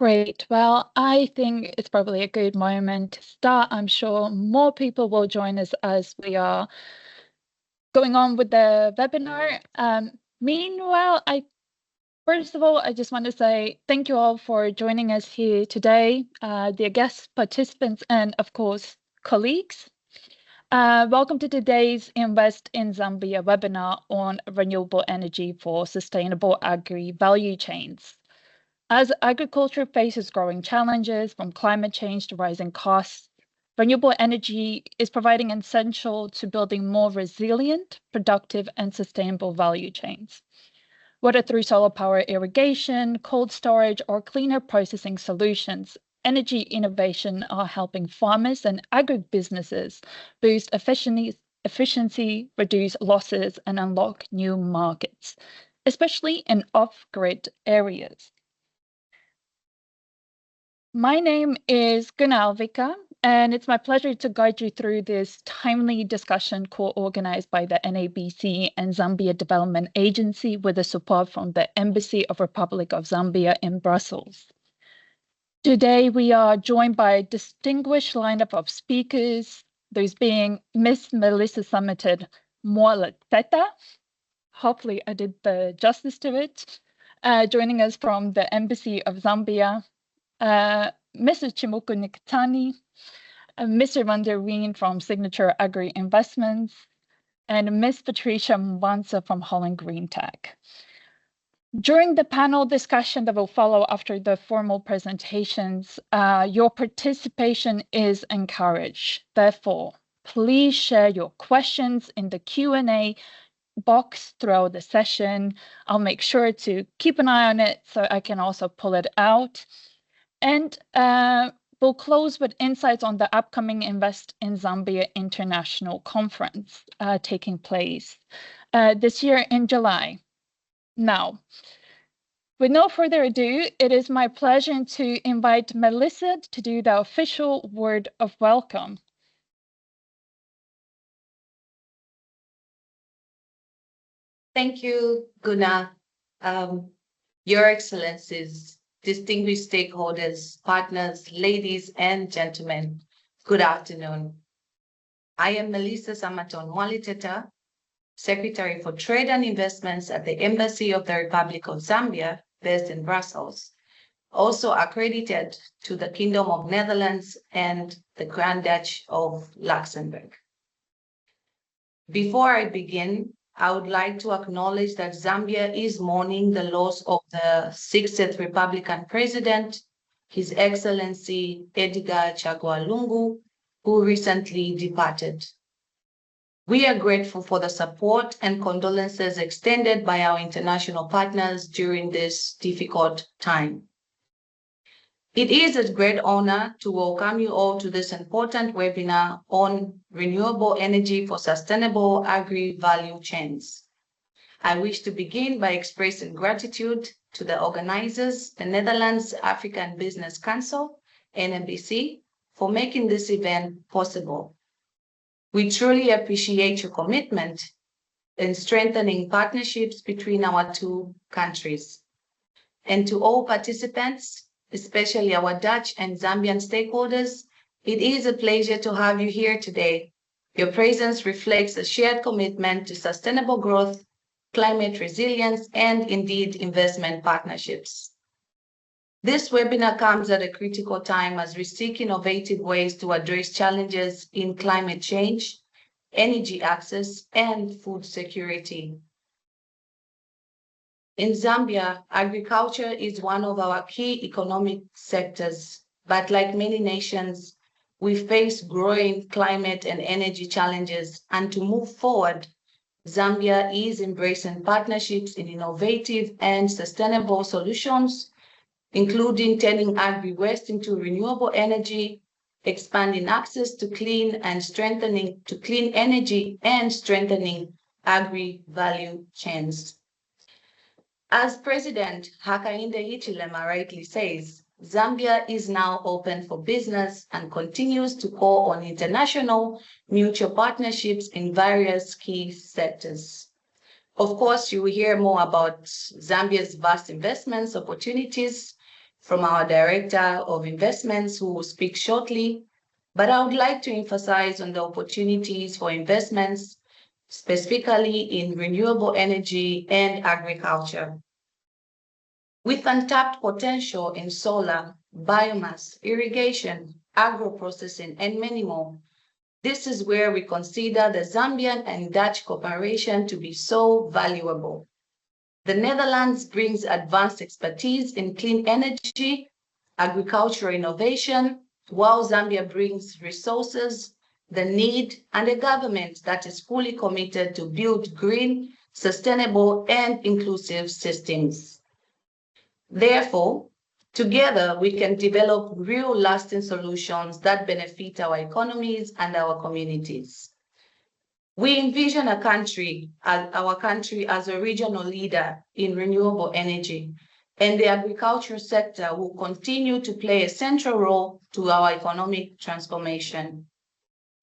Great. Well, I think it's probably a good moment to start. I'm sure more people will join us as we are going on with the webinar. Meanwhile, first of all, I just want to say thank you all for joining us here today, dear guest participants, and of course, colleagues. Welcome to today's Invest in Zambia webinar on renewable energy for sustainable agri value chains. As agriculture faces growing challenges from climate change to rising costs, renewable energy is providing essential to building more resilient, productive, and sustainable value chains. Whether through solar power irrigation, cold storage, or cleaner processing solutions, energy innovation are helping farmers and agribusinesses boost efficiency, reduce losses, and unlock new markets, especially in off-grid areas. My name is Gunalvika, and it's my pleasure to guide you through this timely discussion co-organized by the NABC and Zambia Development Agency with the support from the Embassy of Republic of Zambia in Brussels. Today, we are joined by a distinguished lineup of speakers, those being Miss Melissa Summited Moalateta. Hopefully I did the justice to it. Joining us from the Embassy of Zambia, Mr. Chimuku Nikitani, Mr. Van der Ween from Signature Agri Investments, and Ms. Patricia Mwanza from Holland Green Tech. During the panel discussion that will follow after the formal presentations, your participation is encouraged. Therefore, please share your questions in the Q&A box throughout the session. I'll make sure to keep an eye on it so I can also pull it out. And we'll close with insights on the upcoming Invest in Zambia International Conference taking place this year in July. Now, with no further ado, it is my pleasure to invite Melissa to do the official word of welcome. Thank you, Guna. Your Excellencies, distinguished stakeholders, partners, ladies and gentlemen, good afternoon. I am Melissa Samaton Mwaliteta, Secretary for Trade and Investments at the Embassy of the Republic of Zambia, based in Brussels, also accredited to the Kingdom of Netherlands and the Grand Duchy of Luxembourg. Before I begin, I would like to acknowledge that Zambia is mourning the loss of the 60th Republican President, His Excellency Edgar Chagwa Lungu, who recently departed. We are grateful for the support and condolences extended by our international partners during this difficult time. It is a great honor to welcome you all to this important webinar on renewable energy for sustainable agri-value chains. I wish to begin by expressing gratitude to the organizers, the Netherlands African Business Council, NABC, for making this event possible. We truly appreciate your commitment in strengthening partnerships between our two countries. And to all participants, especially our Dutch and Zambian stakeholders, it is a pleasure to have you here today. Your presence reflects a shared commitment to sustainable growth, climate resilience, and indeed investment partnerships. This webinar comes at a critical time as we seek innovative ways to address challenges in climate change, energy access, and food security. In Zambia, agriculture is one of our key economic sectors, but like many nations, we face growing climate and energy challenges, and to move forward, Zambia is embracing partnerships in innovative and sustainable solutions, including turning agri-waste into renewable energy, expanding access to clean energy, and strengthening agri-value chains. As President Hakainde Hichilema rightly says, Zambia is now open for business and continues to call on international mutual partnerships in various key sectors. Of course, you will hear more about Zambia's vast investments opportunities from our Director of Investments, who will speak shortly. But I would like to emphasize on the opportunities for investments, specifically in renewable energy and agriculture. With untapped potential in solar, biomass, irrigation, agro-processing, and many more, this is where we consider the Zambian and Dutch cooperation to be so valuable. The Netherlands brings advanced expertise in clean energy, agricultural innovation, while Zambia brings resources, the need, and a government that is fully committed to build green, sustainable, and inclusive systems. Therefore, together we can develop real lasting solutions that benefit our economies and our communities. We envision our country as a regional leader in renewable energy, and the agriculture sector will continue to play a central role to our economic transformation.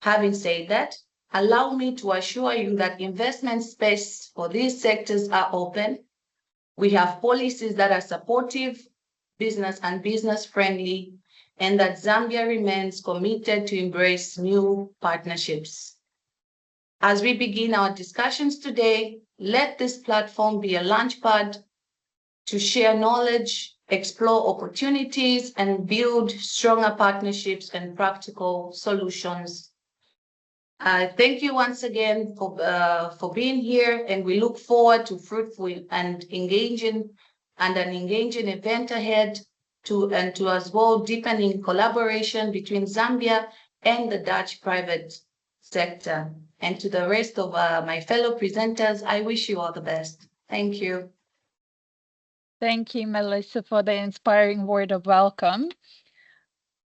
Having said that, allow me to assure you that investment space for these sectors are open. We have policies that are supportive, business friendly, and that Zambia remains committed to embrace new partnerships. As we begin our discussions today, let this platform be a launchpad to share knowledge, explore opportunities, and build stronger partnerships and practical solutions. Thank you once again for being here, and we look forward to fruitful and engaging event ahead to as well deepening collaboration between Zambia and the Dutch private sector. And to the rest of my fellow presenters, I wish you all the best. Thank you. Thank you, Melissa, for the inspiring word of welcome.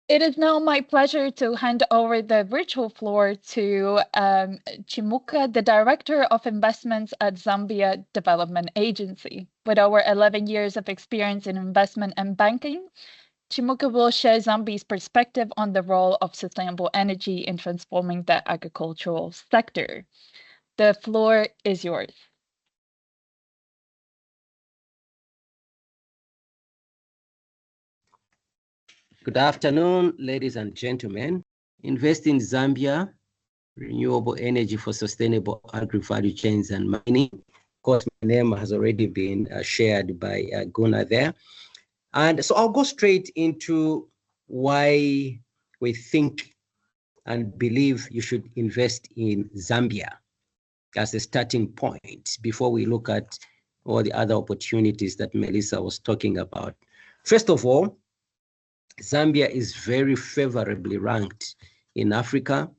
It is now my pleasure to hand over the virtual floor to Chimuka, the Director of Investments at Zambia Development Agency. With over 11 years of experience in investment and banking, Chimuka will share Zambia's perspective on the role of sustainable energy in transforming the agricultural sector. The floor is yours. Good afternoon, ladies and gentlemen. Invest in Zambia, renewable energy for sustainable agri-value chains and mining. Of course, my name has already been shared by Gunnar there. And so I'll go straight into why we think and believe you should invest in Zambia as a starting point before we look at all the other opportunities that Melissa was talking about. First of all, Zambia is very favorably ranked in Africa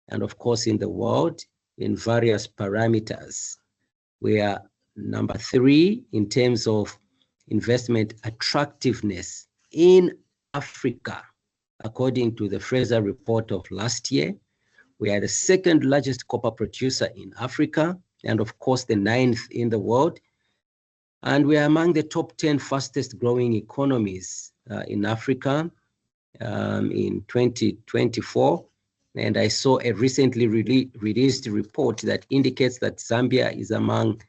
and of course in the world in various parameters. We are number 3 in terms of investment attractiveness in Africa, according to the Fraser report of last year. We are the 2nd largest copper producer in Africa and of course the 9th in the world. And we are among the top 10 fastest growing economies in Africa in 2024. And I saw a recently released report that indicates that Zambia is among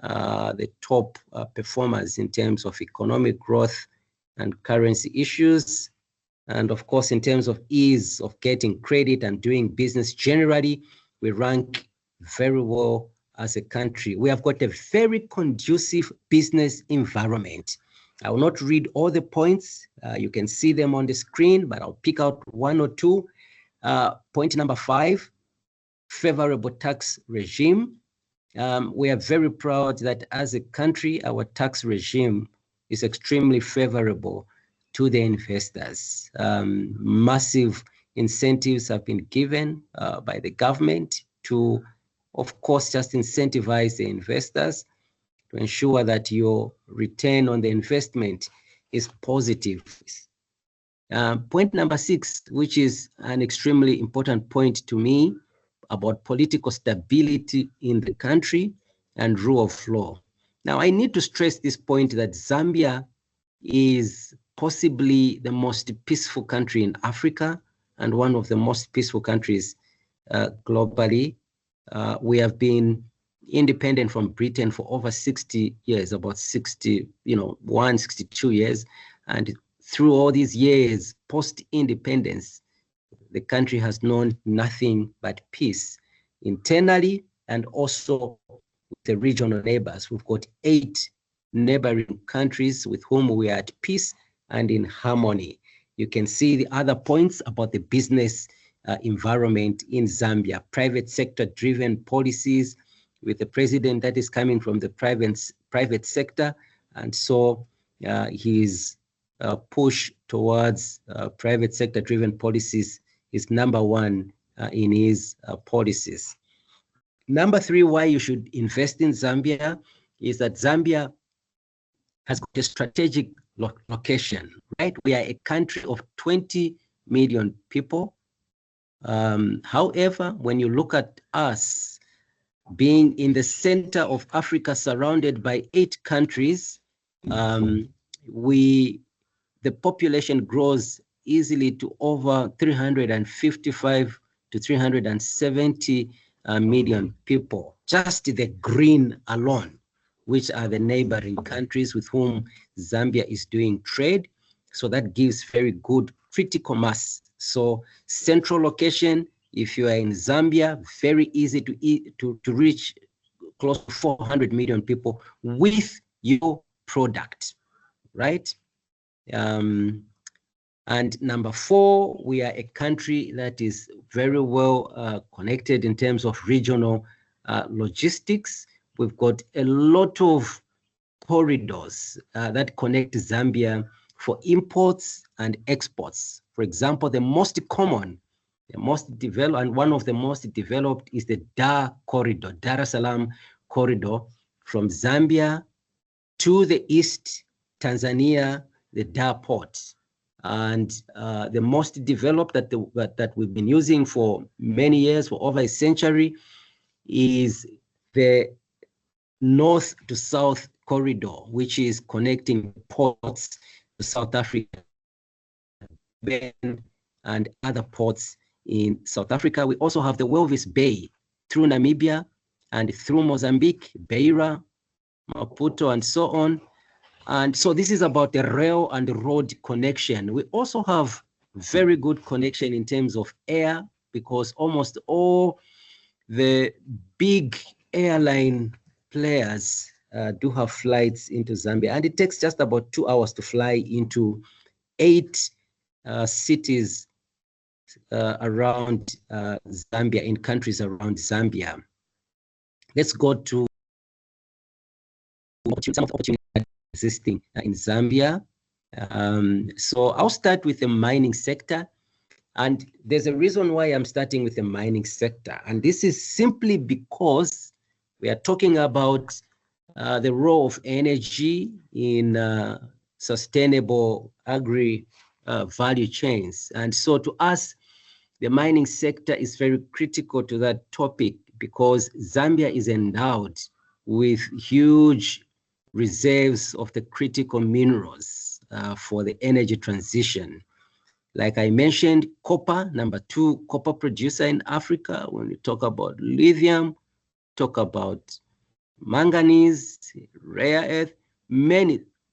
the top performers in terms of economic growth and currency issues. And of course, in terms of ease of getting credit and doing business generally, we rank very well as a country. We have got a very conducive business environment. I will not read all the points. You can see them on the screen, but I'll pick out 1 or 2. Point number 5, favorable tax regime. We are very proud that as a country, our tax regime is extremely favorable to the investors. Massive incentives have been given by the government to, of course, just incentivize the investors to ensure that your return on the investment is positive. Point number 6, which is an extremely important point to me, about political stability in the country and rule of law. Now, I need to stress this point that Zambia is possibly the most peaceful country in Africa and one of the most peaceful countries globally. We have been independent from Britain for over 60 years, about 62 years. And through all these years, post-independence, the country has known nothing but peace internally and also with the regional neighbors. We've got 8 neighboring countries with whom we are at peace and in harmony. You can see the other points about the business environment in Zambia, private sector driven policies with the president that is coming from the private sector. And so his push towards private sector driven policies is number 1 in his policies. Number 3, why you should invest in Zambia is that Zambia has got a strategic location, right? We are a country of 20 million people. However, when you look at us being in the center of Africa, surrounded by 8 countries, the population grows easily to over 355 to 370 million people, just the green alone, which are the neighboring countries with whom Zambia is doing trade. So that gives very good critical mass. So central location, if you are in Zambia, very easy to reach close to 400 million people with your product, right? And number 4, we are a country that is very well connected in terms of regional logistics. We've got a lot of corridors that connect Zambia for imports and exports. For example, the most common, the most developed, and one of the most developed is the Dar corridor, Dar es Salaam corridor, from Zambia to the east, Tanzania, the Dar port. And the most developed that we've been using for many years, for over a century, is the north to south corridor, which is connecting ports to South Africa and other ports in South Africa. We also have the Walvis Bay through Namibia and through Mozambique, Beira, Maputo, and so on. And so this is about the rail and the road connection. We also have very good connection in terms of air, because almost all the big airline players do have flights into Zambia, and it takes just about 2 hours to fly into 8 cities around Zambia, in countries around Zambia. Let's go to some of the opportunities existing in Zambia. So I'll start with the mining sector. And there's a reason why I'm starting with the mining sector. And this is simply because we are talking about the role of energy in sustainable agri value chains. And so to us, the mining sector is very critical to that topic, because Zambia is endowed with huge reserves of the critical minerals for the energy transition. Like I mentioned, copper, number 2 copper producer in Africa. When we talk about lithium, talk about manganese, rare earth,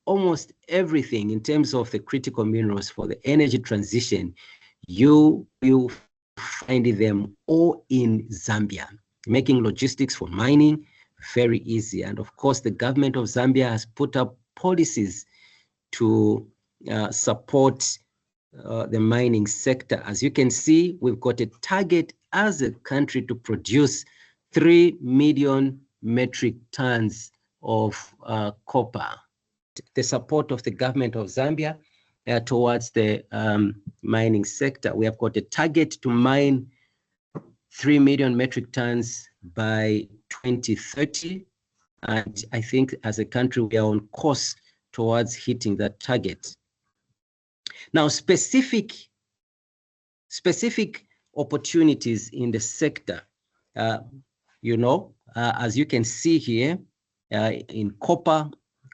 almost everything in terms of the critical minerals for the energy transition, you will find them all in Zambia, making logistics for mining very easy. And of course, the government of Zambia has put up policies to support the mining sector. As you can see, we've got a target as a country to produce 3 million metric tons of copper. The support of the government of Zambia towards the mining sector. We have got a target to mine 3 million metric tons by 2030. And I think as a country, we are on course towards hitting that target. Now, specific opportunities in the sector, as you can see here, in copper,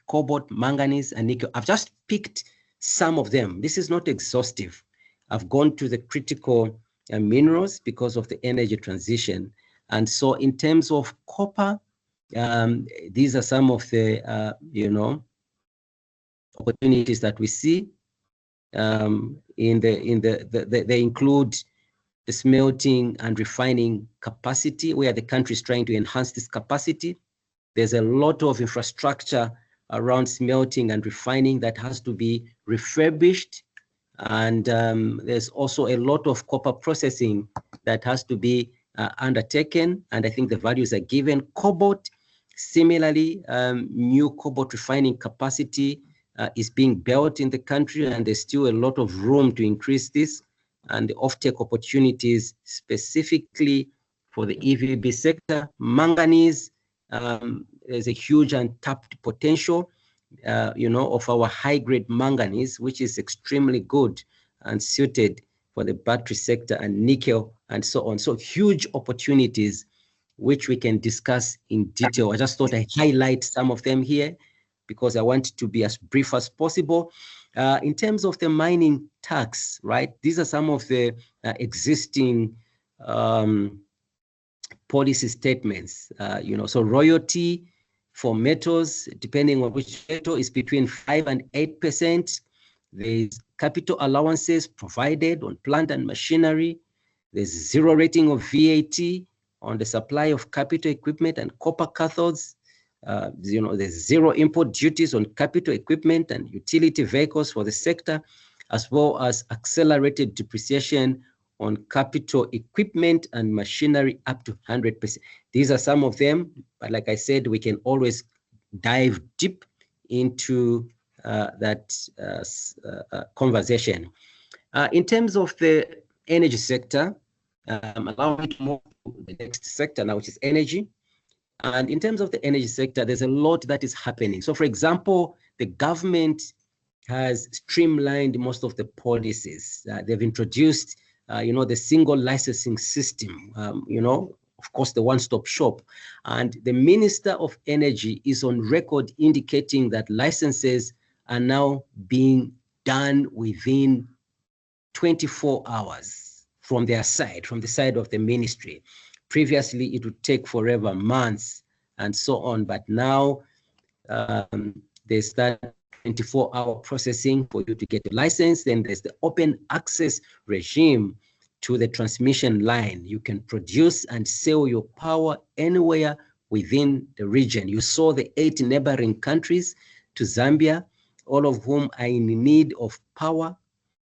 cobalt, manganese, and nickel. I've just picked some of them. This is not exhaustive. I've gone to the critical minerals because of the energy transition. And so in terms of copper, these are some of the, opportunities that we see. They include the smelting and refining capacity, where the country is trying to enhance this capacity. There's a lot of infrastructure around smelting and refining that has to be refurbished. And there's also a lot of copper processing that has to be undertaken. And I think the values are given. Cobalt, similarly, new cobalt refining capacity is being built in the country, and there's still a lot of room to increase this. And the offtake opportunities specifically for the EVB sector. Manganese, there's a huge untapped potential, of our high-grade manganese, which is extremely good and suited for the battery sector, and nickel and so on. So huge opportunities which we can discuss in detail. I just thought I'd highlight some of them here because I want to be as brief as possible. In terms of the mining tax, right? These are some of the existing policy statements. So royalty for metals, depending on which metal, is between 5 and 8%. There's capital allowances provided on plant and machinery. There's zero rating of VAT on the supply of capital equipment and copper cathodes. There's zero import duties on capital equipment and utility vehicles for the sector, as well as accelerated depreciation on capital equipment and machinery up to 100%. These are some of them, but like I said, we can always dive deep into that conversation. In terms of the energy sector, allow me to move to the next sector now, which is energy. And in terms of the energy sector, there's a lot that is happening. So for example, the government has streamlined most of the policies. They've introduced, the single licensing system, of course, the one-stop shop. And the Minister of Energy is on record indicating that licenses are now being done within 24 hours from their side, from the side of the ministry. Previously, it would take forever, months, and so on. But now they start 24-hour processing for you to get a license. Then there's the open access regime to the transmission line. You can produce and sell your power anywhere within the region. You saw the 8 neighboring countries to Zambia, all of whom are in need of power.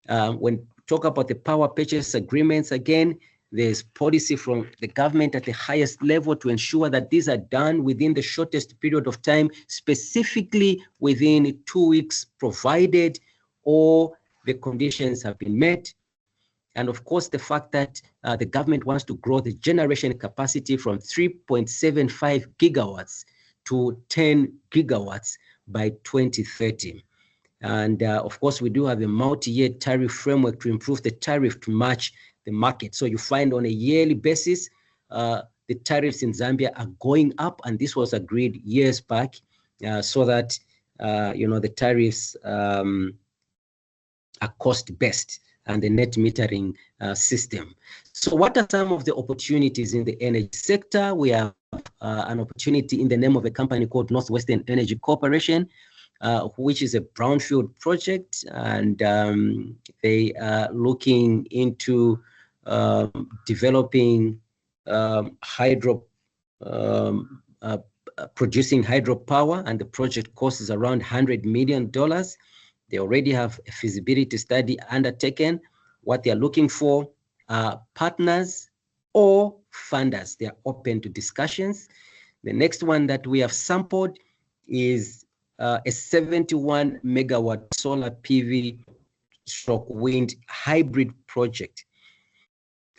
When we talk about the power purchase agreements, again, there's policy from the government at the highest level to ensure that these are done within the shortest period of time, specifically within 2 weeks, provided all the conditions have been met. And of course, the fact that the government wants to grow the generation capacity from 3.75 gigawatts to 10 gigawatts by 2030. And of course, we do have a multi-year tariff framework to improve the tariff to match the market. So you find on a yearly basis, the tariffs in Zambia are going up, and this was agreed years back, so that the tariffs are cost-based and the net metering system. So what are some of the opportunities in the energy sector? We have an opportunity in the name of a company called Northwestern Energy Corporation, which is a brownfield project, and they are looking into developing producing hydropower, and the project cost is around $100 million. They already have a feasibility study undertaken. What they are looking for are partners or funders. They are open to discussions. The next one that we have sampled is a 71 megawatt solar PV stroke wind hybrid project.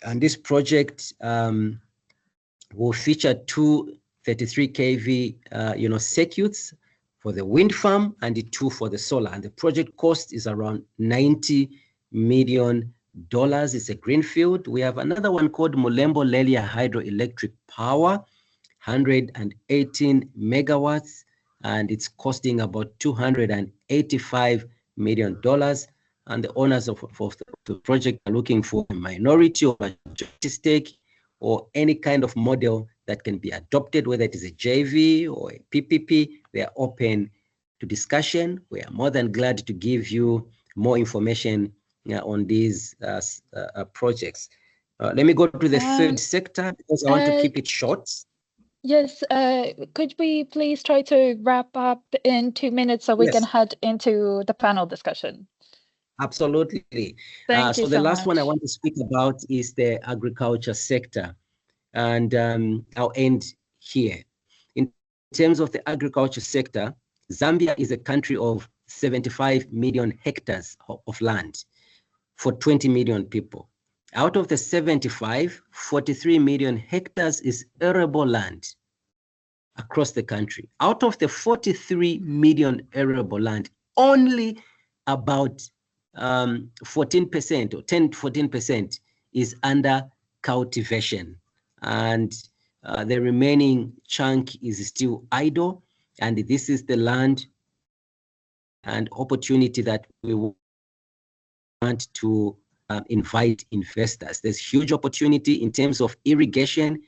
And this project will feature 2 33 kV circuits for the wind farm and the 2 for the solar. And the project cost is around $90 million. It's a greenfield. We have another one called Mulembo Lelia Hydroelectric Power, 118 megawatts, and it's costing about $285 million. And the owners of the project are looking for a minority or majority stake or any kind of model that can be adopted, whether it is a JV or a PPP. They are open to discussion. We are more than glad to give you more information on these projects. Let me go to the third sector because I want to keep it short. Yes, could we please try to wrap up in 2 minutes so we can head into the panel discussion? Absolutely. Thank you so the last much. one I want to speak about is the agriculture sector. And I'll end here. In terms of the agriculture sector, Zambia is a country of 75 million hectares of land for 20 million people. Out of the 75, 43 million hectares is arable land across the country. Out of the 43 million arable land, only about 14% or 10 to 14% is under cultivation. And the remaining chunk is still idle. And this is the land and opportunity that we want to invite investors. There's huge opportunity in terms of irrigation.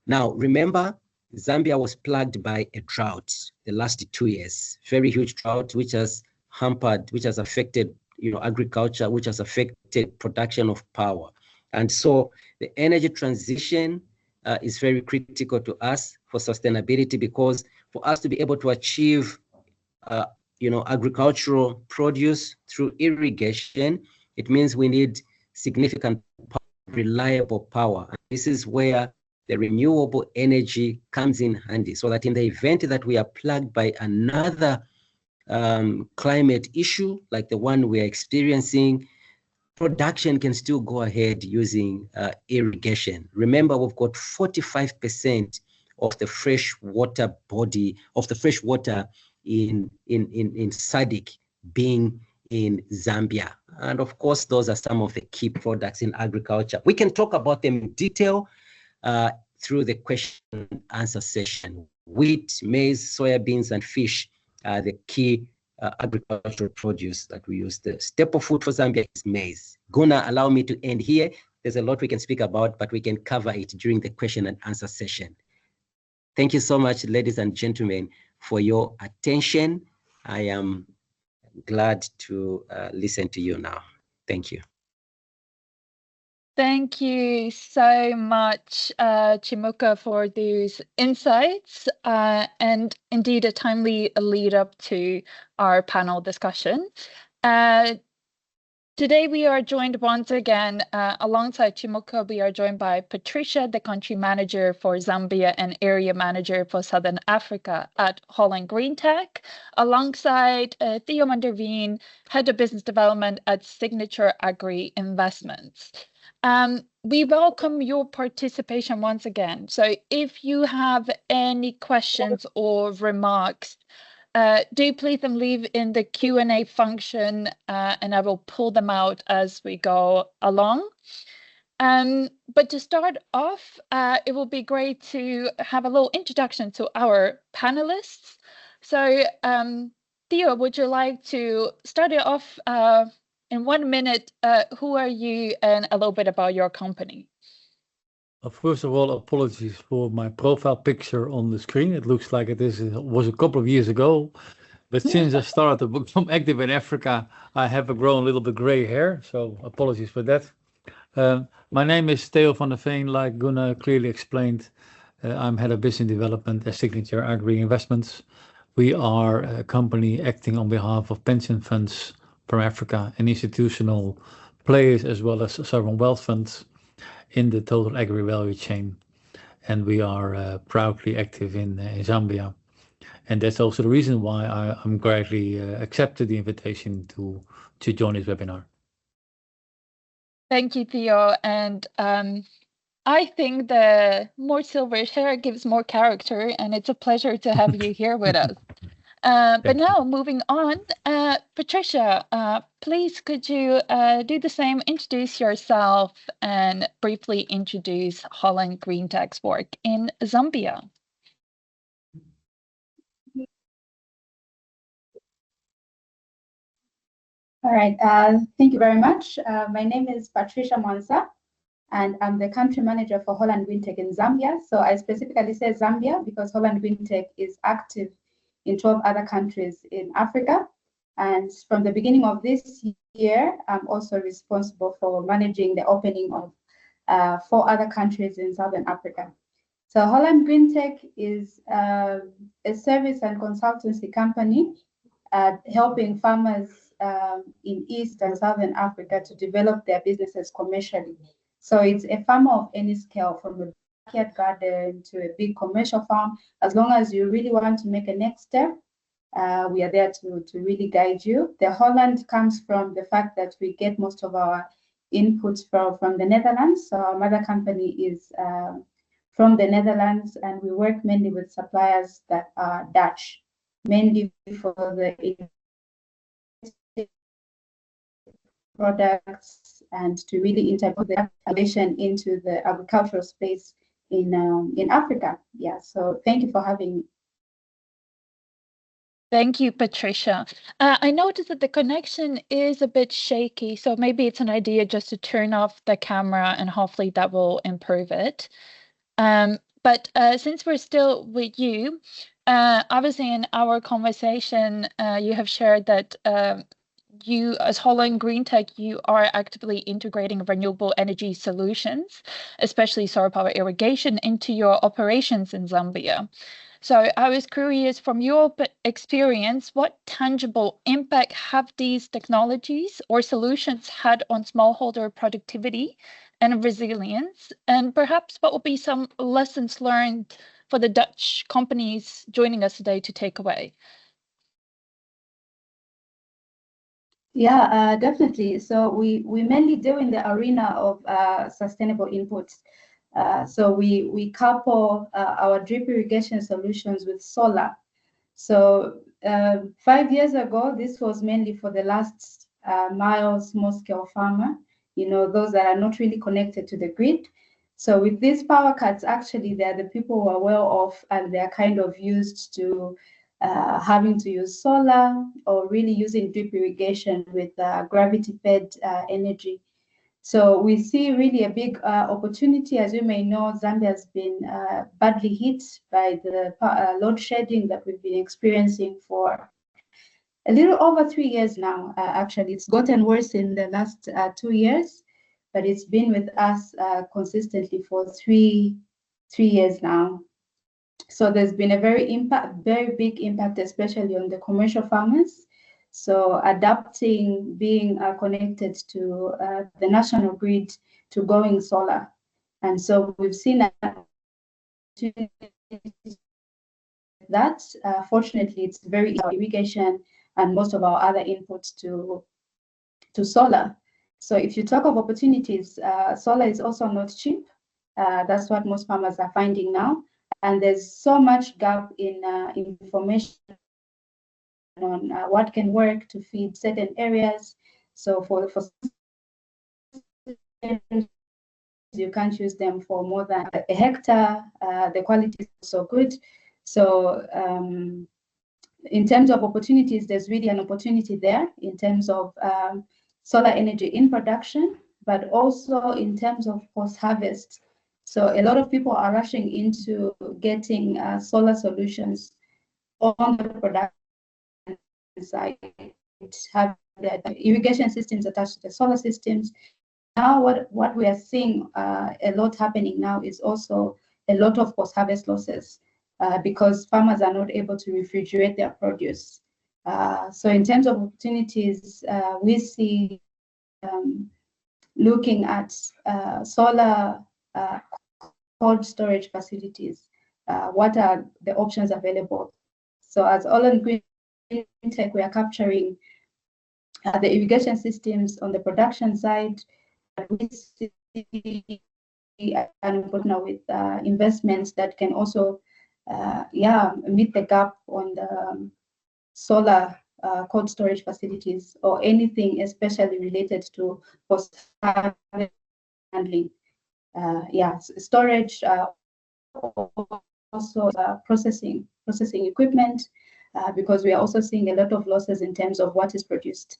Now, remember, Zambia was plagued by a drought the last 2 years, very huge drought, which has hampered, which has affected, agriculture, which has affected production of power. And so the energy transition is very critical to us for sustainability, because for us to be able to achieve, agricultural produce through irrigation, it means we need significant power, reliable power. And this is where the renewable energy comes in handy, so that in the event that we are plagued by another climate issue like the one we are experiencing, production can still go ahead using irrigation. Remember, we've got 45% of the fresh water body, of the fresh water in SADC being in Zambia. And of course, those are some of the key products in agriculture. We can talk about them in detail through the question and answer session. Wheat, maize, soybeans, and fish are the key agricultural produce that we use. The staple food for Zambia is maize. Guna, allow me to end here. There's a lot we can speak about, but we can cover it during the question and answer session. Thank you so much, ladies and gentlemen, for your attention. I am glad to listen to you now. Thank you. Thank you so much, Chimuka, for these insights and indeed a timely lead up to our panel discussion. Today we are joined once again, alongside Chimuka, we are joined by Patricia, the country manager for Zambia and area manager for Southern Africa at Holland Green Tech, alongside Theo Manderveen, head of business development at Signature Agri Investments. We welcome your participation once again. So if you have any questions or remarks, do please leave in the Q&A function and I will pull them out as we go along. But to start off, it will be great to have a little introduction to our panelists. So Theo, would you like to start it off in 1 minute? Who are you and a little bit about your company? First of all, apologies for my profile picture on the screen. It looks like it was a couple of years ago, but since I started to become active in Africa, I have grown a little bit gray hair, so apologies for that. My name is Theo van der Veen, like Gunnar clearly explained. I'm head of business development at Signature Agri Investments. We are a company acting on behalf of pension funds from Africa and institutional players, as well as sovereign wealth funds in the total agri value chain. And we are proudly active in Zambia. And that's also the reason why I'm gladly accepted the invitation to join this webinar. Thank you, Theo. And I think the more silverish hair gives more character, and it's a pleasure to have you here with us. But now moving on, Patricia, please could you do the same, introduce yourself and briefly introduce Holland Green Tech's work in Zambia. All right, thank you very much. My name is Patricia Mwansa, and I'm the country manager for Holland Green Tech in Zambia. So I specifically say Zambia because Holland Green Tech is active in 12 other countries in Africa. And from the beginning of this year, I'm also responsible for managing the opening of 4 other countries in Southern Africa. So Holland Green Tech is a service and consultancy company helping farmers in East and Southern Africa to develop their businesses commercially. So it's a farmer of any scale, from a backyard garden to a big commercial farm. As long as you really want to make a next step, we are there to really guide you. The Holland comes from the fact that we get most of our inputs from the Netherlands. So our mother company is from the Netherlands, and we work mainly with suppliers that are Dutch, mainly for the products and to really integrate the innovation into the agricultural space in Africa. Yeah, so thank you for having me. Thank you, Patricia. I noticed that the connection is a bit shaky, so maybe it's an idea just to turn off the camera and hopefully that will improve it. But since we're still with you, obviously in our conversation, you have shared that you, as Holland Green Tech, you are actively integrating renewable energy solutions, especially solar power irrigation, into your operations in Zambia. So I was curious, from your experience, what tangible impact have these technologies or solutions had on smallholder productivity and resilience? And perhaps what will be some lessons learned for the Dutch companies joining us today to take away? Yeah, definitely. So we mainly deal in the arena of sustainable inputs. So we couple our drip irrigation solutions with solar. So 5 years ago, this was mainly for the last mile small-scale farmer, those that are not really connected to the grid. So with these power cuts, actually, they're the people who are well off, and they're kind of used to having to use solar or really using drip irrigation with gravity-fed energy. So we see really a big opportunity. As you may know, Zambia has been badly hit by the load shedding that we've been experiencing for a little over 3 years now. Actually, it's gotten worse in the last 2 years, but it's been with us consistently for three years now. So there's been a very big impact, especially on the commercial farmers. So adapting, being connected to the national grid, to going solar. And so we've seen that. Fortunately, it's very irrigation and most of our other inputs to solar. So if you talk of opportunities, solar is also not cheap. That's what most farmers are finding now. And there's so much gap in information on what can work to feed certain areas. So for you can't use them for more than a hectare. The quality is so good. So in terms of opportunities, there's really an opportunity there in terms of solar energy in production, but also in terms of post-harvest. So a lot of people are rushing into getting solar solutions on the production side, have the irrigation systems attached to the solar systems. Now what we are seeing a lot happening now is also a lot of post-harvest losses because farmers are not able to refrigerate their produce. So in terms of opportunities, we see looking at solar cold storage facilities. What are the options available? So as Holland Green Tech, we are capturing the irrigation systems on the production side. We see and partner with investments that can also meet the gap on the solar cold storage facilities or anything especially related to post-harvest handling. Storage, also processing equipment, because we are also seeing a lot of losses in terms of what is produced.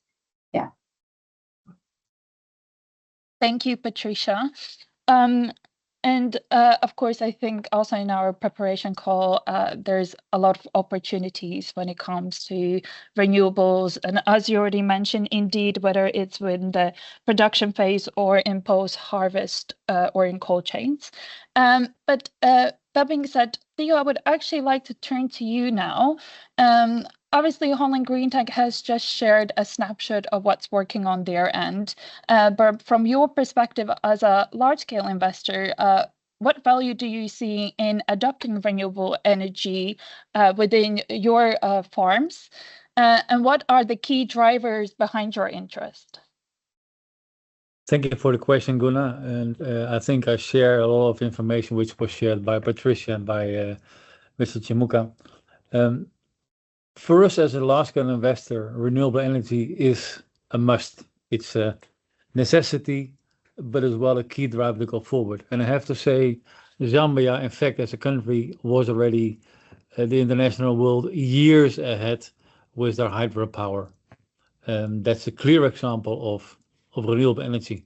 Thank you, Patricia. And of course, I think also in our preparation call, there's a lot of opportunities when it comes to renewables. And as you already mentioned, indeed, whether it's in the production phase or in post-harvest or in cold chains. But that being said, Theo, I would actually like to turn to you now. Obviously, Holland Green Tech has just shared a snapshot of what's working on their end. But from your perspective as a large-scale investor, what value do you see in adopting renewable energy within your farms? And what are the key drivers behind your interest? Thank you for the question, Gunnar. And I think I share a lot of information which was shared by Patricia and by Mr. Chimuka. For us as a large-scale investor, renewable energy is a must. It's a necessity, but as well a key driver to go forward. And I have to say, Zambia, in fact, as a country, was already the international world years ahead with their hydropower. That's a clear example of renewable energy.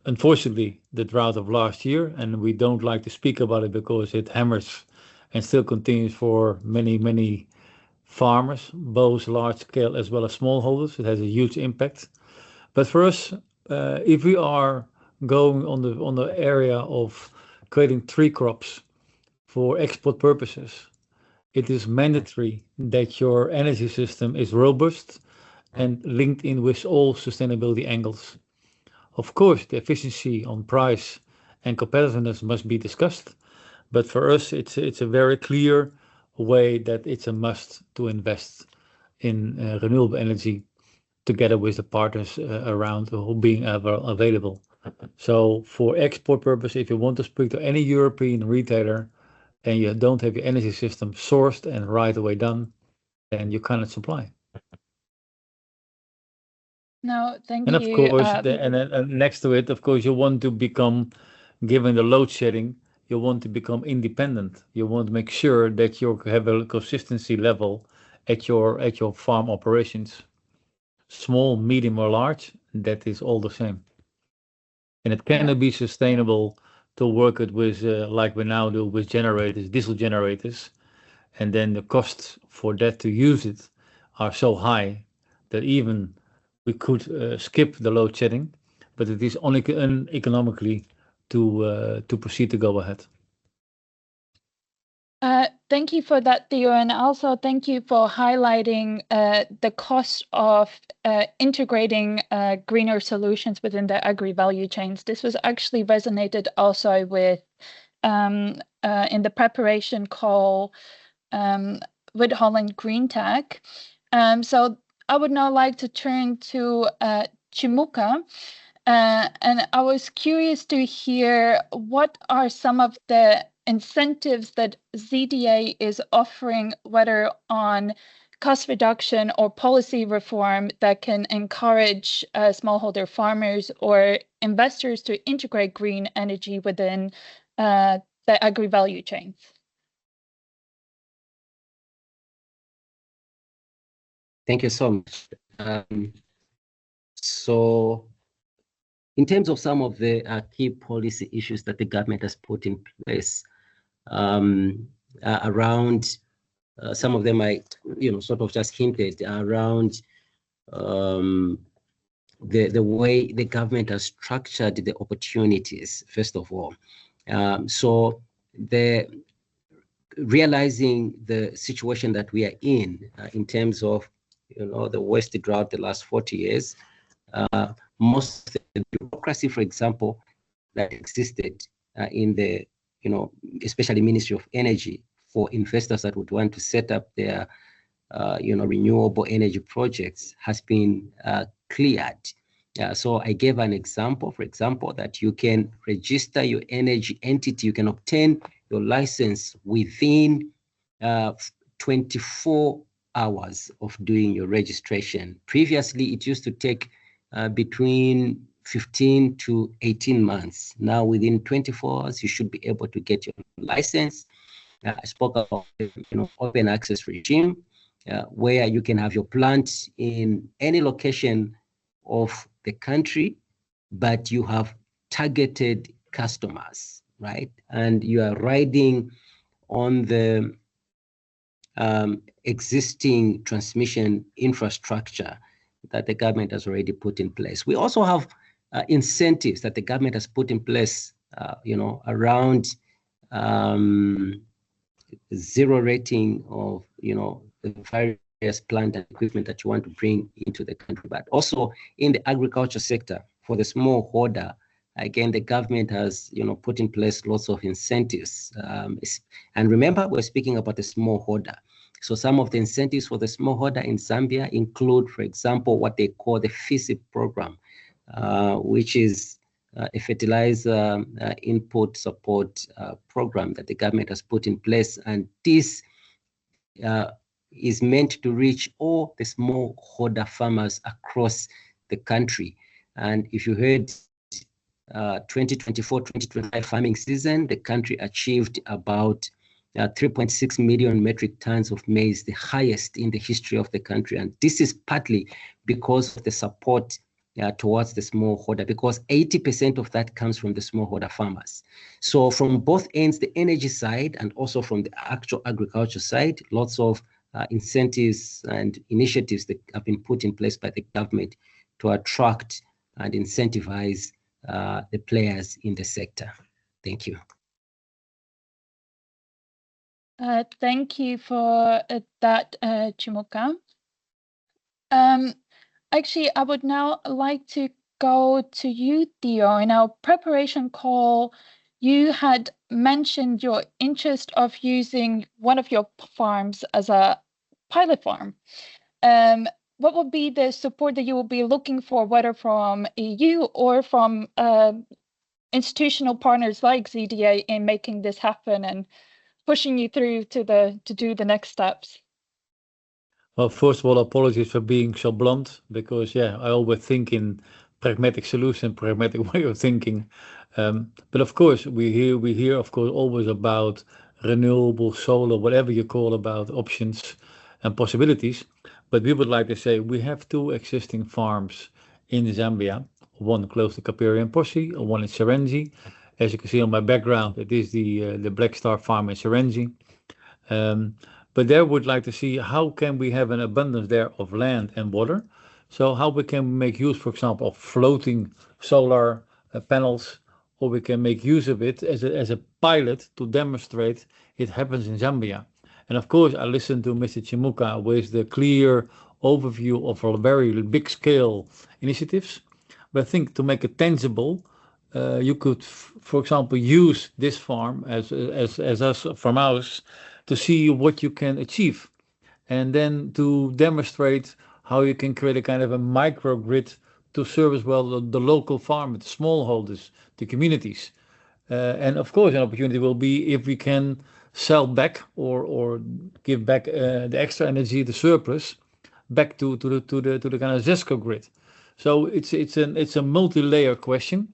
Unfortunately, the drought of last year, and we don't like to speak about it because it hammers and still continues for many, many farmers, both large scale as well as smallholders. It has a huge impact. But for us, if we are going on the area of creating tree crops for export purposes, it is mandatory that your energy system is robust and linked in with all sustainability angles. Of course, the efficiency on price and competitiveness must be discussed, but for us, it's a very clear way that it's a must to invest in renewable energy together with the partners around who being available. So for export purpose, if you want to speak to any European retailer and you don't have your energy system sourced and right away done, then you cannot supply. No, thank And you. of course, and next to it, of course, you want to become, given the load shedding, you want to become independent. You want to make sure that you have a consistency level at your farm operations, small, medium, or large. That is all the same, and it cannot be sustainable to work it with like we now do with generators, diesel generators, and then the costs for that to use it are so high that even we could skip the load shedding, but it is only uneconomically to proceed to go ahead. Thank you for that, Theo, and also thank you for highlighting the cost of integrating greener solutions within the agri value chains. This was actually resonated also with in the preparation call with Holland Green Tech. So I would now like to turn to Chimuka. And I was curious to hear what are some of the incentives that ZDA is offering, whether on cost reduction or policy reform, that can encourage smallholder farmers or investors to integrate green energy within the agri value chains. Thank you so much. So in terms of some of the key policy issues that the government has put in place around, some of them I, sort of just hinted around the way the government has structured the opportunities, first of all. So realizing the situation that we are in terms of, the worst drought the last 40 years, most of the bureaucracy, for example, that existed in the, especially Ministry of Energy, for investors that would want to set up their, renewable energy projects has been cleared. So I gave an example, for example, that you can register your energy entity, you can obtain your license within 24 hours of doing your registration. Previously, it used to take between 15 to 18 months. Now, within 24 hours, you should be able to get your license. I spoke about open access regime, where you can have your plant in any location of the country, but you have targeted customers, right? And you are riding on the existing transmission infrastructure that the government has already put in place. We also have incentives that the government has put in place, around zero rating of, the various plant and equipment that you want to bring into the country, but also in the agriculture sector for the smallholder. Again, the government has, put in place lots of incentives. And remember, we're speaking about the smallholder. So some of the incentives for the smallholder in Zambia include, for example, what they call the FISIP program, which is a fertilizer input support program that the government has put in place. And this is meant to reach all the smallholder farmers across the country. And if you heard 2024-2025 farming season, the country achieved about 3.6 million metric tons of maize, the highest in the history of the country. And this is partly because of the support towards the smallholder, because 80% of that comes from the smallholder farmers. So from both ends, the energy side and also from the actual agriculture side, lots of incentives and initiatives that have been put in place by the government to attract and incentivize the players in the sector. Thank you. Thank you for that, Chimuka. Actually, I would now like to go to you, Theo. In our preparation call, you had mentioned your interest of using one of your farms as a pilot farm. What would be the support that you will be looking for, whether from EU or from institutional partners like ZDA in making this happen and pushing you through to do the next steps? Well, first of all, apologies for being so blunt, because I always think in pragmatic solution, pragmatic way of thinking. But of course, we hear, of course, always about renewable solar, whatever you call about options and possibilities. But we would like to say we have two existing farms in Zambia, one close to Kapere and Posse, one in Serenji. As you can see on my background, it is the Black Star farm in Serenji. But there would like to see how can we have an abundance there of land and water. So how we can make use, for example, of floating solar panels, or we can make use of it as a pilot to demonstrate it happens in Zambia. And of course, I listened to Mr. Chimuka with the clear overview of a very big scale initiatives. But I think to make it tangible, you could, for example, use this farm as us from ours to see what you can achieve, and then to demonstrate how you can create a kind of a microgrid to service well the local farm, the smallholders, the communities. And of course, an opportunity will be if we can sell back or give back the extra energy, the surplus, back to the kind of ZESCO grid. So it's a multi-layer question,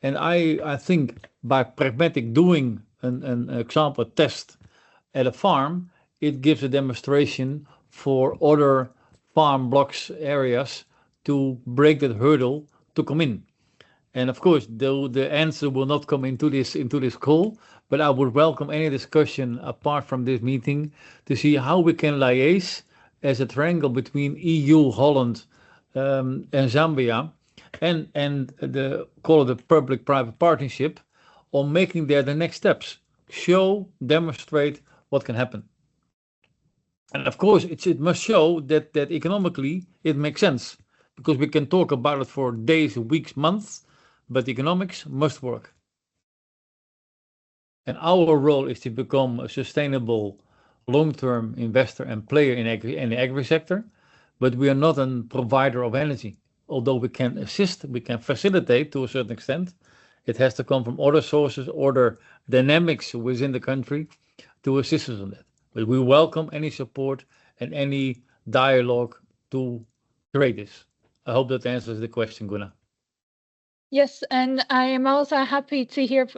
and I think by pragmatic doing an example test at a farm, it gives a demonstration for other farm blocks areas to break that hurdle to come in. And of course, the answer will not come into this call, but I would welcome any discussion apart from this meeting to see how we can liaise as a triangle between EU, Holland, and Zambia, and the call it the public-private partnership on making there the next steps, show, demonstrate what can happen. And of course, it must show that economically it makes sense, because we can talk about it for days, weeks, months, but economics must work. And our role is to become a sustainable long-term investor and player in the agri sector, but we are not a provider of energy. Although we can assist, we can facilitate to a certain extent, it has to come from other sources, other dynamics within the country to assist us on that. But we welcome any support and any dialogue to create this. I hope that answers the question, Gunnar. Yes, and I am also happy to hear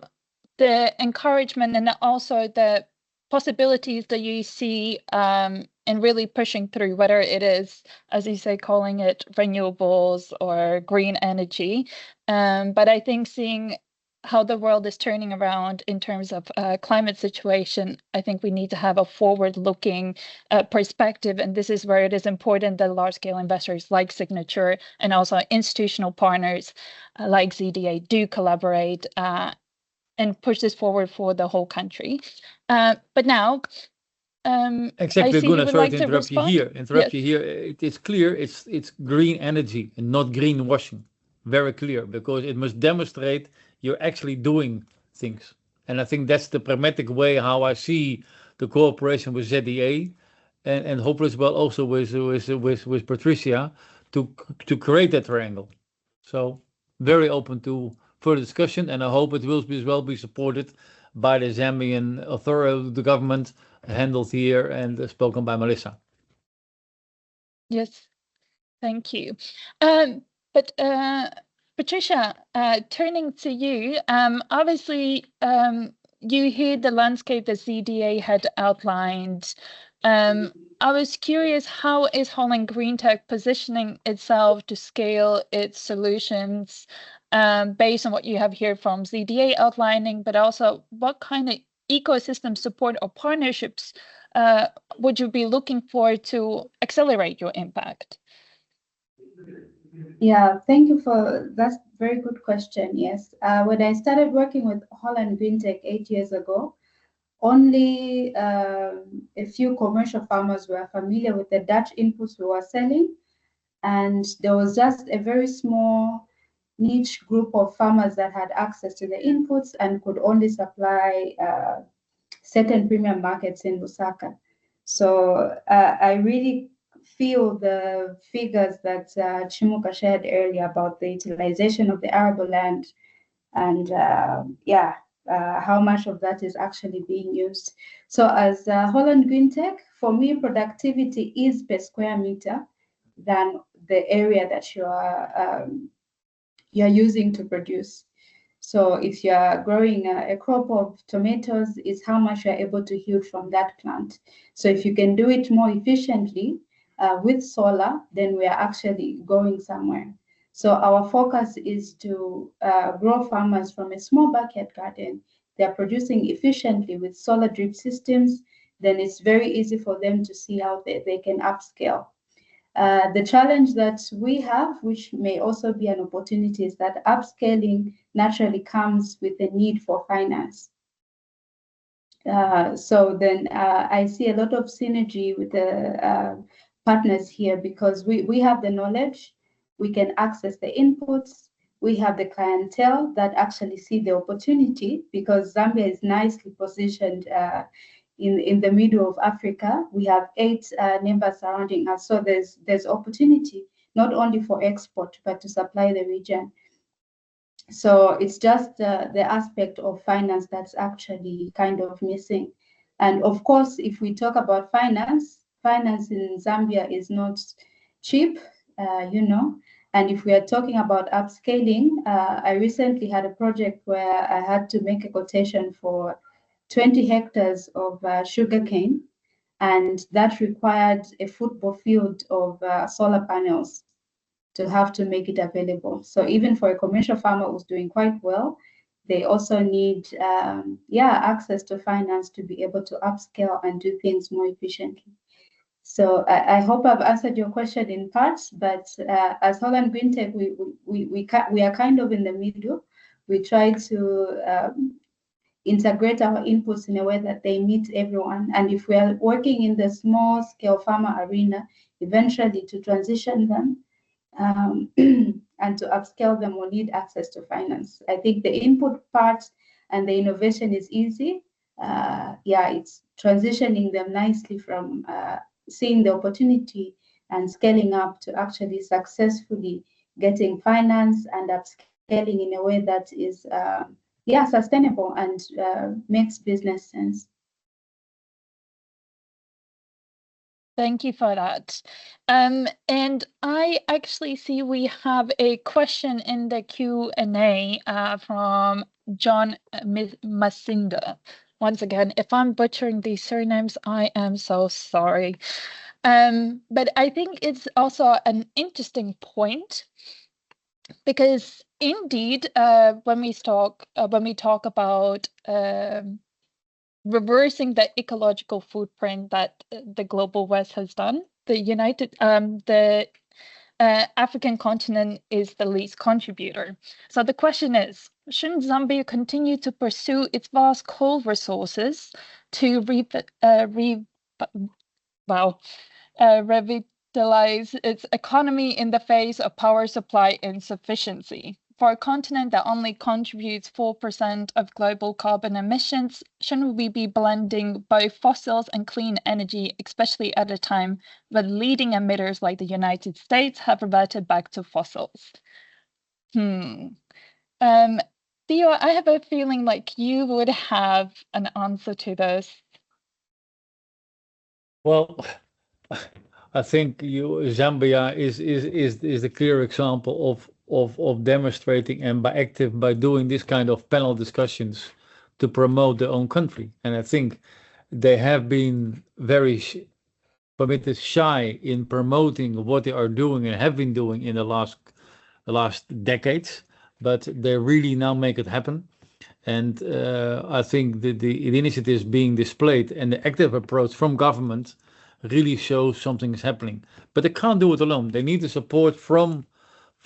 the encouragement and also the possibilities that you see in really pushing through, whether it is, as you say, calling it renewables or green energy. But I think seeing how the world is turning around in terms of climate situation, I think we need to have a forward-looking perspective, and this is where it is important that large-scale investors like Signature and also institutional partners like ZDA do collaborate and push this forward for the whole country. But now, Exactly, I see Gunnar, you would sorry like to to interrupt you respond. here. It is clear it's green energy and not greenwashing. Very clear, because it must demonstrate you're actually doing things. And I think that's the pragmatic way how I see the cooperation with ZDA and hopefully as well also with Patricia to create that triangle. So very open to further discussion, and I hope it will be as well be supported by the Zambian authority, the government, handled here and spoken by Melissa. Yes, thank you. But Patricia, turning to you, obviously you hear the landscape that ZDA had outlined. I was curious, how is Holland Green Tech positioning itself to scale its solutions based on what you have here from ZDA outlining, but also what kind of ecosystem support or partnerships would you be looking for to accelerate your impact? Yeah, thank you for that's very good question. Yes, when I started working with Holland Green Tech 8 years ago, only a few commercial farmers were familiar with the Dutch inputs we were selling, and there was just a very small niche group of farmers that had access to the inputs and could only supply certain premium markets in Lusaka. So I really feel the figures that Chimuka shared earlier about the utilization of the arable land and how much of that is actually being used. So as Holland Green Tech, for me, productivity is per square meter than the area that you're using to produce. So if you are growing a crop of tomatoes, is how much you're able to yield from that plant. So if you can do it more efficiently with solar, then we are actually going somewhere. So our focus is to grow farmers from a small backyard garden. They're producing efficiently with solar drip systems. Then it's very easy for them to see how they can upscale. The challenge that we have, which may also be an opportunity, is that upscaling naturally comes with the need for finance. So then I see a lot of synergy with the partners here, because we have the knowledge, we can access the inputs, we have the clientele that actually see the opportunity, because Zambia is nicely positioned in the middle of Africa. We have 8 neighbors surrounding us. So there's opportunity, not only for export, but to supply the region. So it's just the aspect of finance that's actually kind of missing. And of course, if we talk about finance in Zambia is not cheap, And if we are talking about upscaling, I recently had a project where I had to make a quotation for 20 hectares of sugarcane, and that required a football field of solar panels to have to make it available. So even for a commercial farmer who's doing quite well, they also need access to finance to be able to upscale and do things more efficiently. So I hope I've answered your question in parts, but as Holland Green Tech, we are kind of in the middle. We try to integrate our inputs in a way that they meet everyone. And if we are working in the small scale farmer arena, eventually to transition them and to upscale them, we'll need access to finance. I think the input part and the innovation is easy. It's transitioning them nicely from seeing the opportunity and scaling up to actually successfully getting finance and upscaling in a way that is sustainable and makes business sense. Thank you for that. And I actually see we have a question in the Q&A from John Masinga. Once again, if I'm butchering these surnames, I am so sorry. But I think it's also an interesting point, because Indeed, when we talk about reversing the ecological footprint that the global West has done, the African continent is the least contributor. So the question is, shouldn't Zambia continue to pursue its vast coal resources to revitalize its economy in the face of power supply insufficiency? For a continent that only contributes 4% of global carbon emissions, shouldn't we be blending both fossils and clean energy, especially at a time when leading emitters like the United States have reverted back to fossils? Theo, I have a feeling like you would have an answer to this. Well, I think Zambia is the clear example of demonstrating and by doing this kind of panel discussions to promote their own country. And I think they have been very shy in promoting what they are doing and have been doing in the last decades, but they really now make it happen. And I think the initiatives being displayed and the active approach from government really shows something is happening. But they can't do it alone. They need the support from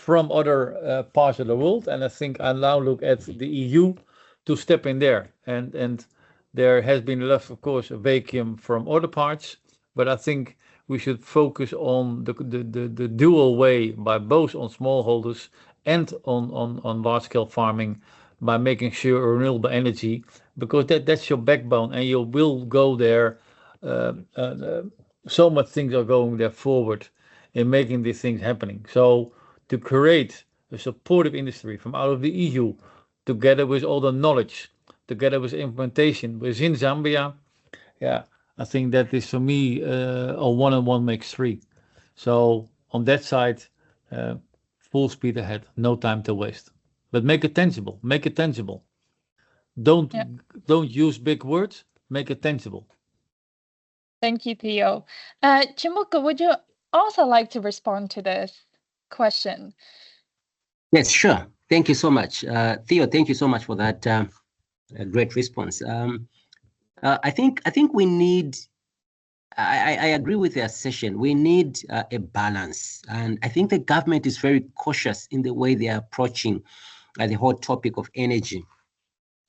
other parts of the world. And I think I now look at the EU to step in there. And there has been left, of course, a vacuum from other parts. But I think we should focus on the dual way by both on smallholders and on large-scale farming by making sure renewable energy, because that's your backbone, and you will go there. So much things are going there forward in making these things happening. So to create a supportive industry from out of the EU, together with all the knowledge, together with implementation within Zambia, yeah, I think that is for me a 1 and 1 makes 3. So on that side, full speed ahead, no time to waste. But make it tangible. Make it tangible. Don't use big words. Make it tangible. Thank you, Theo. Chimuka, would you also like to respond to this question? Yes, sure. Thank you so much. Theo, thank you so much for that great response. I think we need, I agree with the assertion, we need a balance. And I think the government is very cautious in the way they are approaching the whole topic of energy.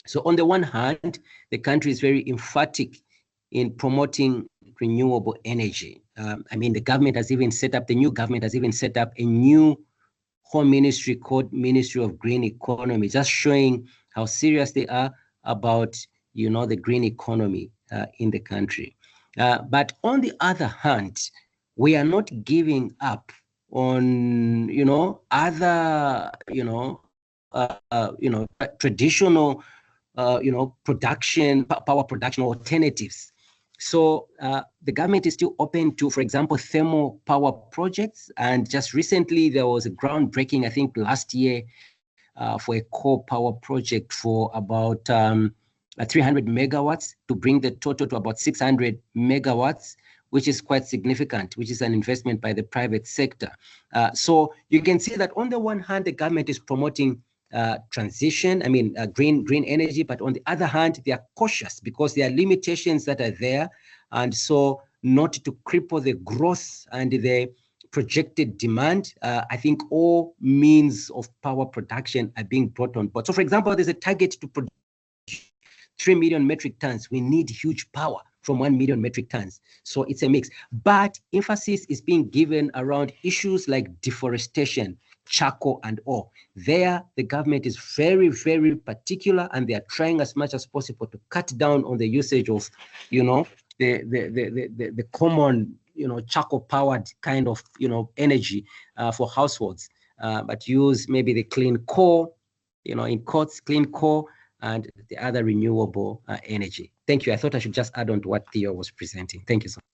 So on the one hand, the country is very emphatic in promoting renewable energy. I mean, the new government has even set up a new home ministry called Ministry of Green Economy, just showing how serious they are about, the green economy in the country. But on the other hand, we are not giving up on, other, traditional, power production alternatives. So the government is still open to, for example, thermal power projects. And just recently, there was a groundbreaking, I think last year, for a coal power project for about 300 megawatts to bring the total to about 600 megawatts, which is quite significant, which is an investment by the private sector. So you can see that on the one hand, the government is promoting transition, green energy, but on the other hand, they are cautious because there are limitations that are there. And so not to cripple the growth and the projected demand, I think all means of power production are being brought on board. So for example, there's a target to produce 3 million metric tons. We need huge power from 1 million metric tons. So it's a mix. But emphasis is being given around issues like deforestation, charcoal and ore. There, the government is very, very particular, and they are trying as much as possible to cut down on the usage of, the common, charcoal-powered kind of, energy for households, but use maybe the clean coal, in quotes, clean coal, and the other renewable energy. Thank you. I thought I should just add on to what Theo was presenting. Thank you so much.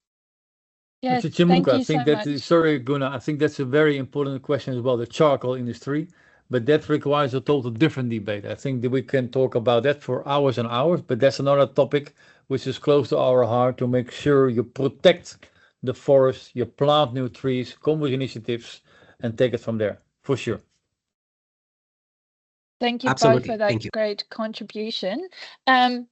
Yes, Mr. Chimuka, I think that sorry, Gunnar, I think that's a very important question as well, the charcoal industry, but that requires a total different debate. I think that we can talk about that for hours and hours, but that's another topic which is close to our heart, to make sure you protect the forest, you plant new trees, come with initiatives, and take it from there, for sure. Thank you both Absolutely. for that Thank you. great contribution.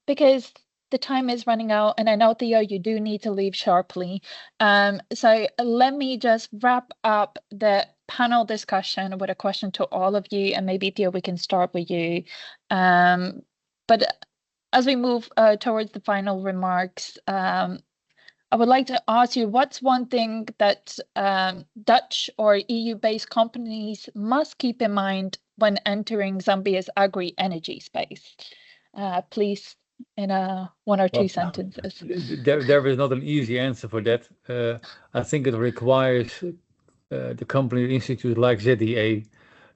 Because the time is running out, and I know, Theo, you do need to leave sharply. So let me just wrap up the panel discussion with a question to all of you, and maybe, Theo, we can start with you. But as we move towards the final remarks, I would like to ask you, what's one thing that Dutch or EU-based companies must keep in mind when entering Zambia's agri-energy space? Please, in one or two sentences. There is not an easy answer for that. I think it requires the company institute like ZDA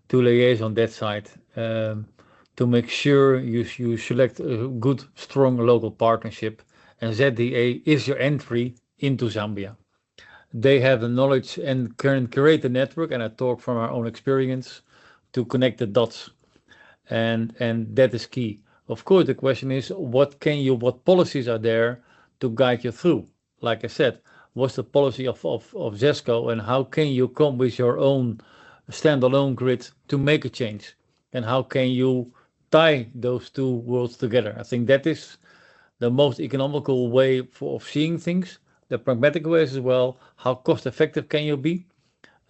to liaise on that side, to make sure you select a good, strong local partnership, and ZDA is your entry into Zambia. They have the knowledge and can create a network, and I talk from our own experience, to connect the dots, and that is key. Of course, the question is, what policies are there to guide you through? Like I said, what's the policy of ZESCO, and how can you come with your own standalone grid to make a change? And how can you tie those two worlds together? I think that is the most economical way of seeing things, the pragmatic ways as well. How cost effective can you be?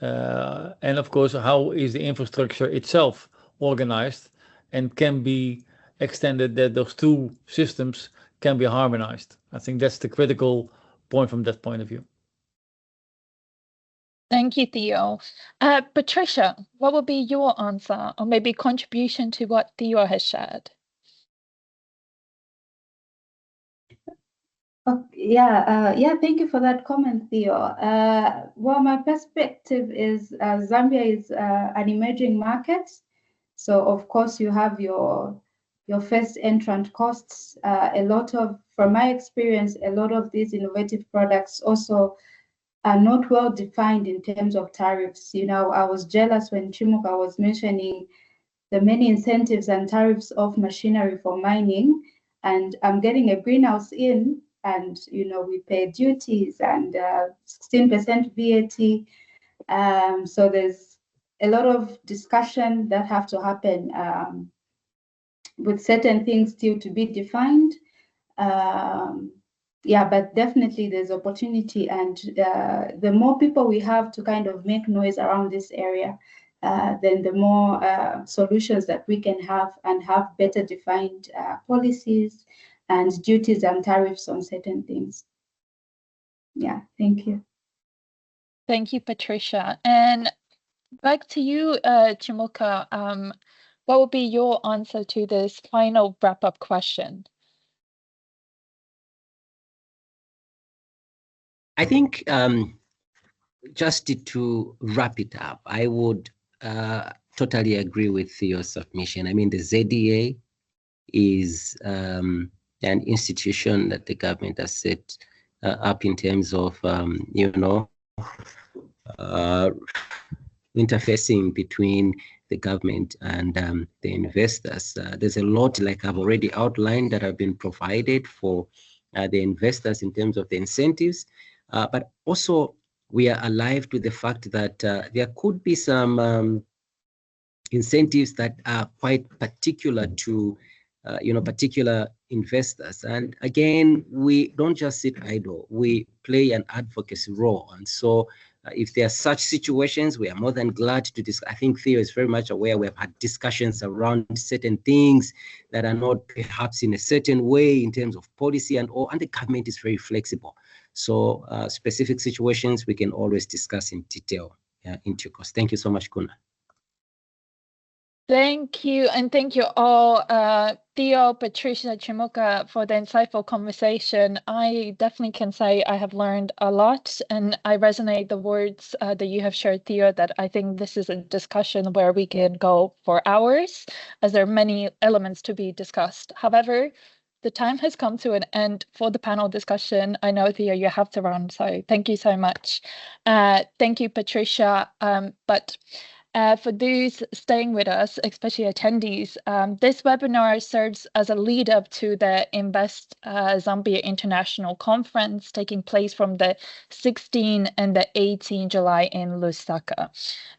And of course, how is the infrastructure itself organized and can be extended, that those two systems can be harmonized? I think that's the critical point from that point of view. Thank you, Theo. Patricia, what would be your answer, or maybe contribution to what Theo has shared? Thank you for that comment, Theo. Well, my perspective is Zambia is an emerging market. So of course you have your first entrant costs. From my experience, a lot of these innovative products also are not well defined in terms of tariffs. I was jealous when Chimuka was mentioning the many incentives and tariffs of machinery for mining, and I'm getting a greenhouse in, and we pay duties and 16% VAT. So there's a lot of discussion that have to happen with certain things still to be defined. But definitely there's opportunity, and the more people we have to kind of make noise around this area, then the more solutions that we can have, and have better defined policies and duties and tariffs on certain things. Yeah, thank you. Thank you, Patricia. And back to you, Chimuka. What would be your answer to this final wrap-up question? I think just to wrap it up, I would totally agree with your submission. I mean, the ZDA is an institution that the government has set up in terms of, interfacing between the government and the investors. There's a lot, like I've already outlined, that have been provided for the investors in terms of the incentives, but also we are alive to the fact that there could be some incentives that are quite particular to particular investors. And again, we don't just sit idle, we play an advocacy role. And so if there are such situations, we are more than glad to discuss. I think Theo is very much aware. We have had discussions around certain things that are not perhaps in a certain way in terms of policy and the government is very flexible. So specific situations we can always discuss in detail in due course. Thank you so much, Kuna. Thank you, and thank you all, Theo, Patricia, Chimuka, for the insightful conversation. I definitely can say I have learned a lot, and I resonate the words that you have shared, Theo, that I think this is a discussion where we can go for hours, as there are many elements to be discussed. However, the time has come to an end for the panel discussion. I know, Theo, you have to run, so thank you so much. Thank you, Patricia. But For those staying with us, especially attendees, this webinar serves as a lead up to the Invest Zambia International Conference taking place from the 16 and the 18 July in Lusaka.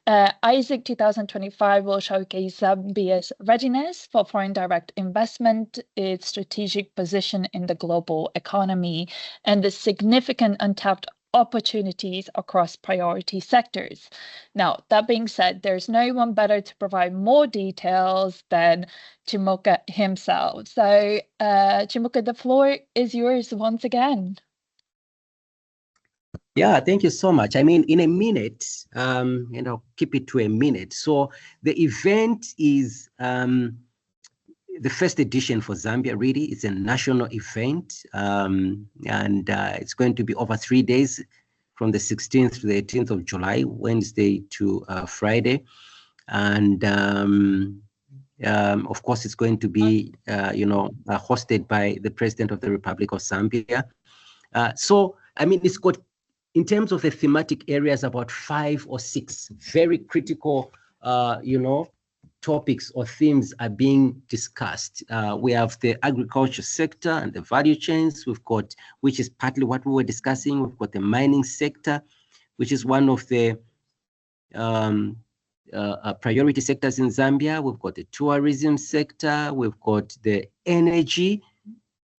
ISIC 2025 will showcase Zambia's readiness for foreign direct investment, its strategic position in the global economy, and the significant untapped opportunities across priority sectors. Now, that being said, there's no one better to provide more details than Chimuka himself. So, Chimuka, the floor is yours once again. Yeah, thank you so much. I mean, in a minute, and I'll keep it to a minute. So the event is the first edition for Zambia, really. It's a national event, and it's going to be over 3 days, from the 16th to the 18th of July, Wednesday to Friday. And of course, it's going to be, hosted by the President of the Republic of Zambia. So, I mean, it's got, in terms of the thematic areas, about 5 or 6 very critical, topics or themes are being discussed. We have the agriculture sector and the value chains. We've got, which is partly what we were discussing. We've got the mining sector, which is one of the priority sectors in Zambia. We've got the tourism sector. We've got the energy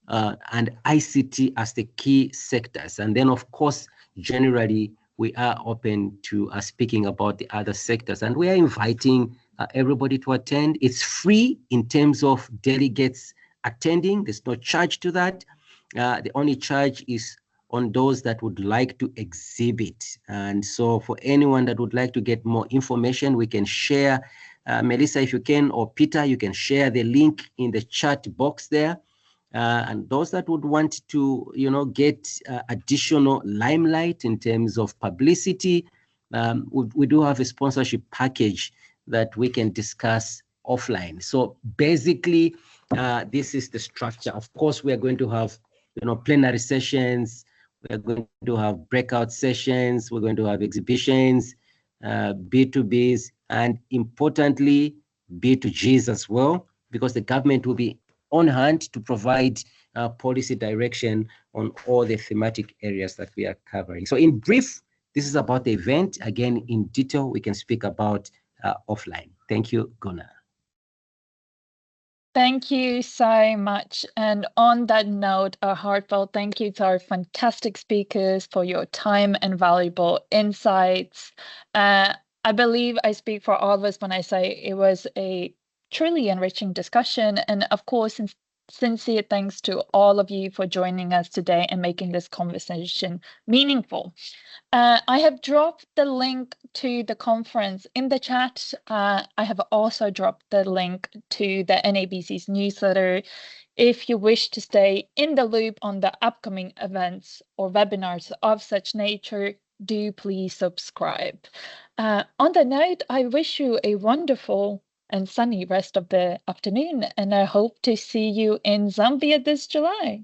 and ICT as the key sectors. And then, of course, generally, we are open to speaking about the other sectors. And we are inviting everybody to attend. It's free in terms of delegates attending. There's no charge to that. The only charge is on those that would like to exhibit. And so for anyone that would like to get more information, we can share, Melissa, if you can, or Peter, you can share the link in the chat box there. And those that would want to, get additional limelight in terms of publicity, we do have a sponsorship package that we can discuss offline. So basically, this is the structure. Of course, we are going to have, plenary sessions. We are going to have breakout sessions. We're going to have exhibitions, B2Bs, and importantly, B2Gs as well, because the government will be on hand to provide policy direction on all the thematic areas that we are covering. So in brief, this is about the event. Again, in detail, we can speak about offline. Thank you, Gunnar. Thank you so much. And on that note, a heartfelt thank you to our fantastic speakers for your time and valuable insights. I believe I speak for all of us when I say it was a truly enriching discussion. And of course, sincere thanks to all of you for joining us today and making this conversation meaningful. I have dropped the link to the conference in the chat. I have also dropped the link to the NABC's newsletter. If you wish to stay in the loop on the upcoming events or webinars of such nature, do please subscribe. On that note, I wish you a wonderful and sunny rest of the afternoon, and I hope to see you in Zambia this July.